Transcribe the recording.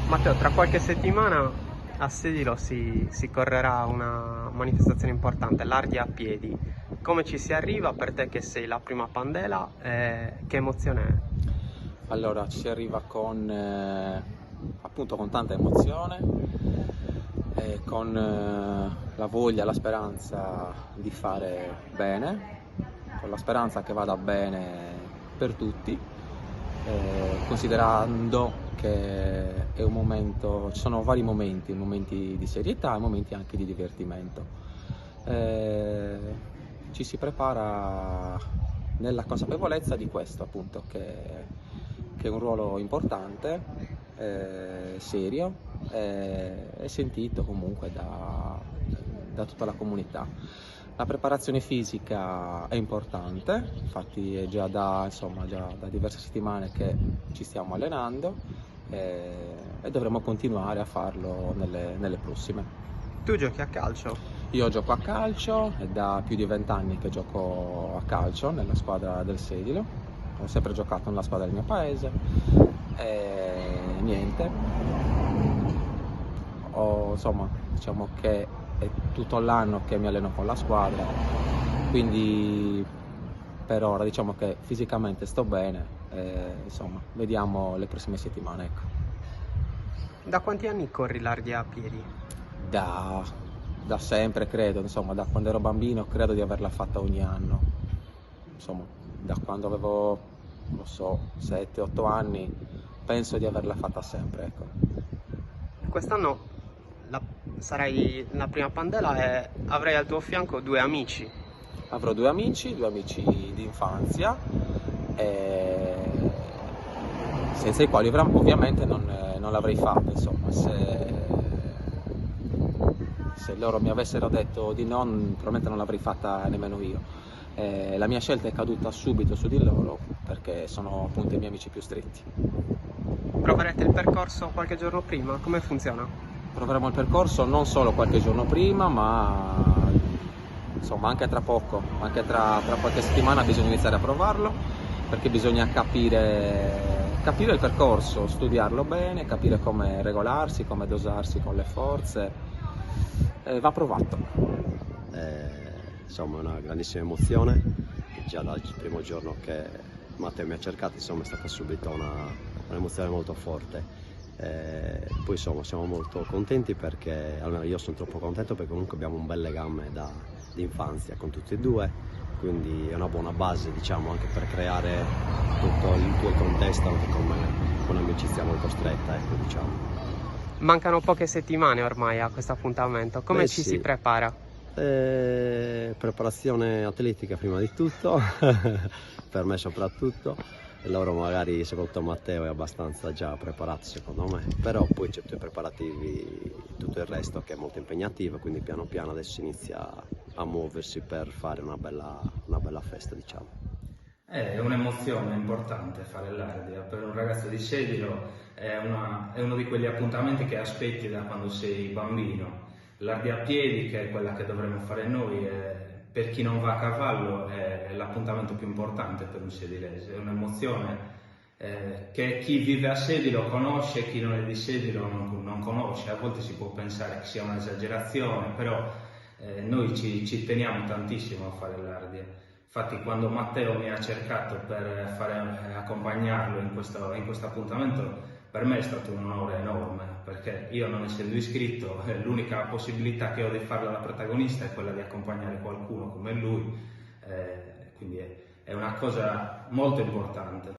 Matteo, tra qualche settimana a Sedilo si correrà una manifestazione importante, l'Ardia a piedi. Come ci si arriva per te che sei la prima pandela? Che emozione è? Allora, ci si arriva con, appunto, con tanta emozione, con la voglia, la speranza di fare bene, con la speranza che vada bene per tutti, considerando che è un momento, ci sono vari momenti di serietà e momenti anche di divertimento. Eh, Ci si prepara nella consapevolezza di questo, appunto, che è un ruolo importante, serio e sentito comunque da tutta la comunità. La preparazione fisica è importante, infatti è insomma, già da diverse settimane che ci stiamo allenando e dovremo continuare a farlo nelle prossime. Tu giochi a calcio? Io gioco a calcio, è da più di 20 anni che gioco a calcio nella squadra del Sedilo, ho sempre giocato nella squadra del mio paese e niente, insomma, diciamo che è tutto l'anno che mi alleno con la squadra, quindi per ora diciamo che fisicamente sto bene e insomma, vediamo le prossime settimane, ecco. Da quanti anni corri l'Ardia a piedi? Da, da sempre credo, insomma, da quando ero bambino credo di averla fatta ogni anno, insomma, da quando avevo, non so, 7-8 anni, penso di averla fatta sempre, ecco. Quest'anno la- sarai la prima pandela e avrai al tuo fianco due amici. Avrò due amici di infanzia, e senza i quali ovviamente non l'avrei fatta, insomma, se loro mi avessero detto di no, probabilmente non l'avrei fatta nemmeno io. La mia scelta è caduta subito su di loro perché sono appunto i miei amici più stretti. Proverete il percorso qualche giorno prima? Come funziona? Proveremo il percorso non solo qualche giorno prima, ma insomma anche tra poco, anche tra qualche settimana bisogna iniziare a provarlo, perché bisogna capire il percorso, studiarlo bene, capire come regolarsi, come dosarsi con le forze. Va provato. Insomma, è una grandissima emozione, già dal primo giorno che Matteo mi ha cercato, insomma, è stata subito un'emozione molto forte. Poi insomma siamo molto contenti perché, almeno io sono troppo contento perché comunque abbiamo un bel legame di infanzia con tutti e due, quindi è una buona base, diciamo, anche per creare tutto il tuo contesto anche con un'amicizia molto stretta, ecco, diciamo. Mancano poche settimane ormai a questo appuntamento. Come Beh, ci si sì. prepara? Preparazione atletica prima di tutto, per me soprattutto, e loro magari, soprattutto Matteo, è abbastanza già preparato secondo me, però poi c'è tutti i preparativi, tutto il resto che è molto impegnativo, quindi piano piano adesso inizia a muoversi per fare una bella festa, diciamo. È un'emozione importante fare l'Ardia, per un ragazzo di Sedilo è uno di quegli appuntamenti che aspetti da quando sei bambino. L'Ardia a piedi, che è quella che dovremmo fare noi, per chi non va a cavallo è l'appuntamento più importante per un sedilese, è un'emozione che chi vive a Sedilo conosce, chi non è di Sedilo non conosce. A volte si può pensare che sia un'esagerazione, però noi ci teniamo tantissimo a fare l'Ardia. Infatti quando Matteo mi ha cercato per accompagnarlo in questo appuntamento, per me è stato un onore enorme, perché io, non essendo iscritto, l'unica possibilità che ho di farla da protagonista è quella di accompagnare qualcuno come lui, quindi è una cosa molto importante.